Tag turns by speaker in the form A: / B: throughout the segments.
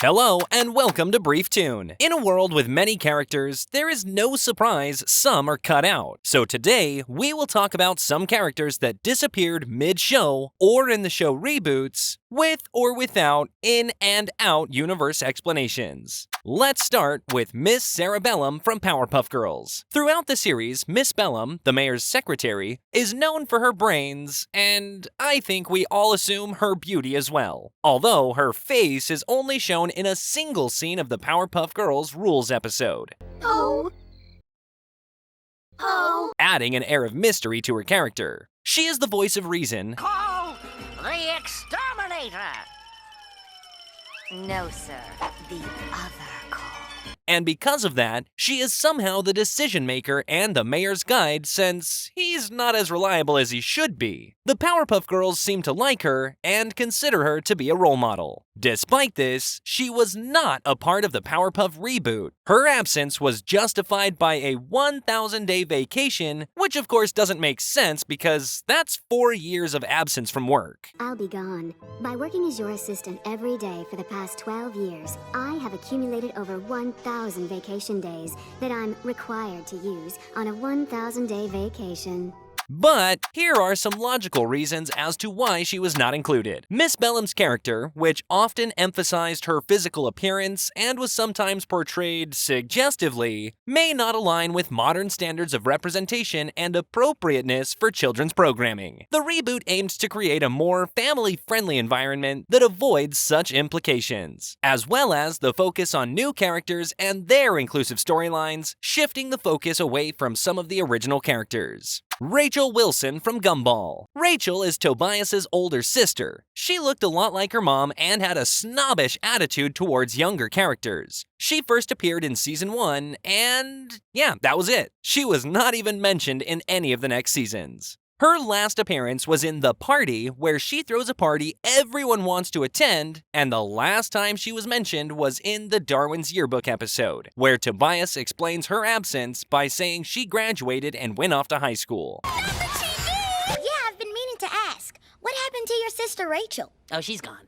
A: Hello and welcome to Brief Tune. In a world with many characters, there is no surprise some are cut out. So today, we will talk about some characters that disappeared mid-show or in the show reboots, with or without in and out universe explanations. Let's start with Miss Sara Bellum from Powerpuff Girls. Throughout the series, Miss Bellum, the mayor's secretary, is known for her brains, and I think we all assume her beauty as well. Although her face is only shown in a single scene of the Powerpuff Girls Rules episode.
B: Oh.
A: Adding an air of mystery to her character. She is the voice of reason.
C: Call the exterminator!
B: No, sir. The other call.
A: And because of that, she is somehow the decision maker and the mayor's guide since he's not as reliable as he should be. The Powerpuff Girls seem to like her and consider her to be a role model. Despite this, she was not a part of the Powerpuff reboot. Her absence was justified by a 1,000-day vacation, which of course doesn't make sense because that's 4 years of absence from work.
D: I'll be gone. By working as your assistant every day for the past 12 years, I have accumulated over 1,000 vacation days that I'm required to use on a 1,000-day vacation.
A: But here are some logical reasons as to why she was not included. Miss Bellum's character, which often emphasized her physical appearance and was sometimes portrayed suggestively, may not align with modern standards of representation and appropriateness for children's programming. The reboot aims to create a more family-friendly environment that avoids such implications, as well as the focus on new characters and their inclusive storylines, shifting the focus away from some of the original characters. Rachel Wilson from Gumball. Rachel is Tobias's older sister. She looked a lot like her mom and had a snobbish attitude towards younger characters. She first appeared in season 1 and yeah, that was it. She was not even mentioned in any of the next seasons. Her last appearance was in The Party, where she throws a party everyone wants to attend, and the last time she was mentioned was in the Darwin's Yearbook episode, where Tobias explains her absence by saying she graduated and went off to high school.
B: Yeah, I've been meaning to ask. What happened to your sister Rachel?
C: Oh, she's gone.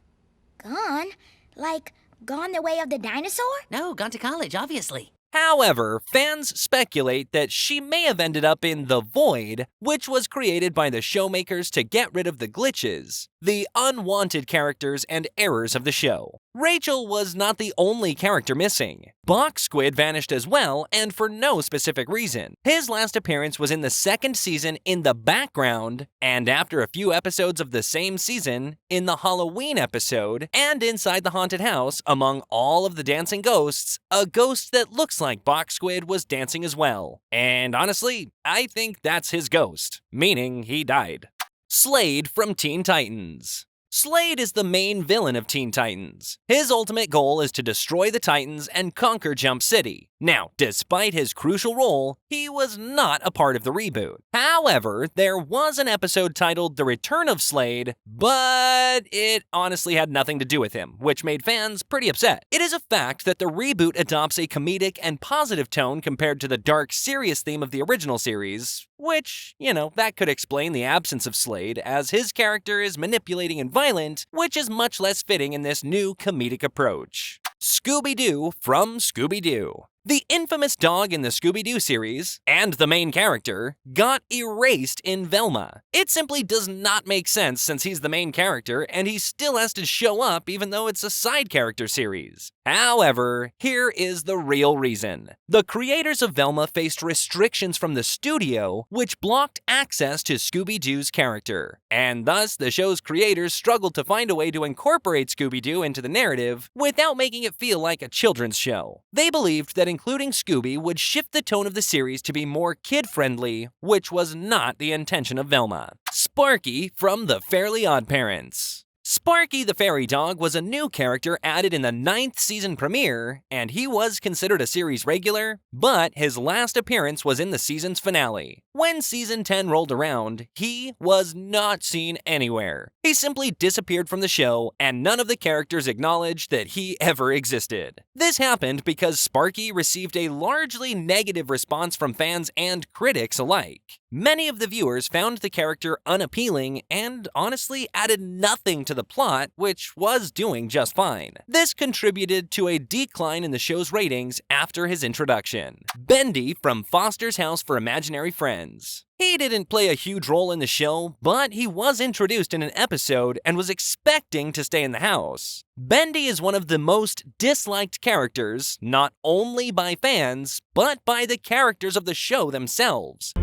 B: Gone? Like, gone the way of the dinosaur?
C: No, gone to college, obviously.
A: However, fans speculate that she may have ended up in The Void, which was created by the showmakers to get rid of the glitches, the unwanted characters and errors of the show. Rachel was not the only character missing. Squid vanished as well, and for no specific reason. His last appearance was in the second season in the background, and after a few episodes of the same season, in the Halloween episode, and inside the haunted house, among all of the dancing ghosts, a ghost that looks like Squid was dancing as well. And honestly, I think that's his ghost, meaning he died. Slade from Teen Titans. Slade is the main villain of Teen Titans. His ultimate goal is to destroy the Titans and conquer Jump City. Now, despite his crucial role, he was not a part of the reboot. However, there was an episode titled The Return of Slade, but it honestly had nothing to do with him, which made fans pretty upset. It is a fact that the reboot adopts a comedic and positive tone compared to the dark, serious theme of the original series, which, that could explain the absence of Slade, as his character is manipulating and violent, which is much less fitting in this new comedic approach. Scooby-Doo from Scooby-Doo. The infamous dog in the Scooby-Doo series, and the main character, got erased in Velma. It simply does not make sense since he's the main character and he still has to show up even though it's a side character series. However, here is the real reason. The creators of Velma faced restrictions from the studio which blocked access to Scooby-Doo's character, and thus the show's creators struggled to find a way to incorporate Scooby-Doo into the narrative without making it feel like a children's show. They believed that including Scooby would shift the tone of the series to be more kid-friendly, which was not the intention of Velma. Sparky from The Fairly OddParents. Sparky the fairy dog was a new character added in the 9th season premiere, and he was considered a series regular, but his last appearance was in the season's finale. When season 10 rolled around, he was not seen anywhere. He simply disappeared from the show, and none of the characters acknowledged that he ever existed. This happened because Sparky received a largely negative response from fans and critics alike. Many of the viewers found the character unappealing and honestly added nothing to to the plot, which was doing just fine. This contributed to a decline in the show's ratings after his introduction. Bendy from Foster's House for Imaginary Friends. He didn't play a huge role in the show, but he was introduced in an episode and was expecting to stay in the house. Bendy is one of the most disliked characters, not only by fans, but by the characters of the show themselves.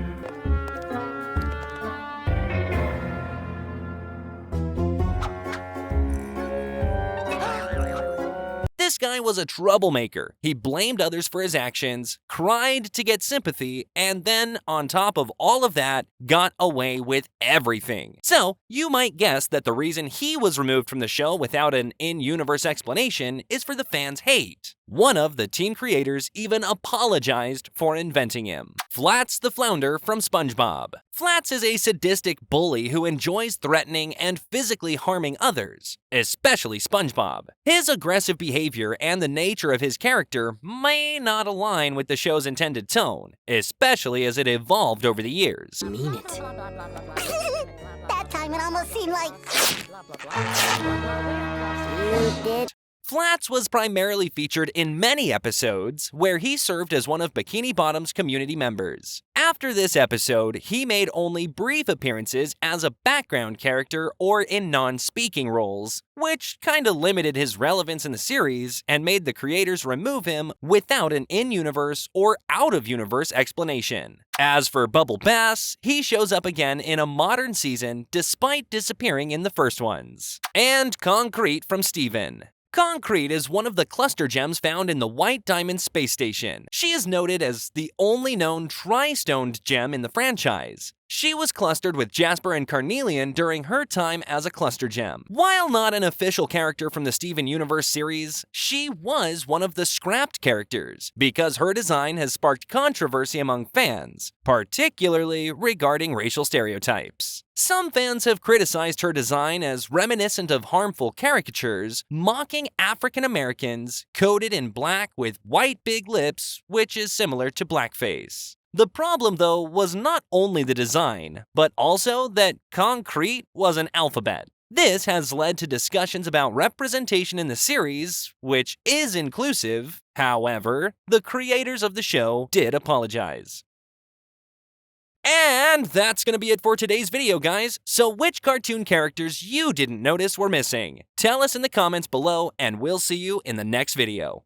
A: This guy was a troublemaker. He blamed others for his actions, cried to get sympathy, and then, on top of all of that, got away with everything. So, you might guess that the reason he was removed from the show without an in-universe explanation is for the fans' hate. One of the team creators even apologized for inventing him. Flats the Flounder from SpongBob. Flats is a sadistic bully who enjoys threatening and physically harming others, especially SpongeBob. His aggressive behavior and the nature of his character may not align with the show's intended tone, especially as it evolved over the years.
C: Mean it.
B: That time it almost seemed like... You did.
A: Flats was primarily featured in many episodes where he served as one of Bikini Bottom's community members. After this episode, he made only brief appearances as a background character or in non-speaking roles, which kinda limited his relevance in the series and made the creators remove him without an in-universe or out-of-universe explanation. As for Bubble Bass, he shows up again in a modern season despite disappearing in the first ones. And Concrete from Steven. Concrete is one of the cluster gems found in the White Diamond space station. She is noted as the only known tri-stoned gem in the franchise. She was clustered with Jasper and Carnelian during her time as a cluster gem. While not an official character from the Steven Universe series, she was one of the scrapped characters because her design has sparked controversy among fans, particularly regarding racial stereotypes. Some fans have criticized her design as reminiscent of harmful caricatures, mocking African Americans, coated in black with white big lips, which is similar to blackface. The problem, though, was not only the design, but also that Concrete was an alphabet. This has led to discussions about representation in the series, which is inclusive. However, the creators of the show did apologize. And that's gonna be it for today's video, guys. So which cartoon characters you didn't notice were missing? Tell us in the comments below, and we'll see you in the next video.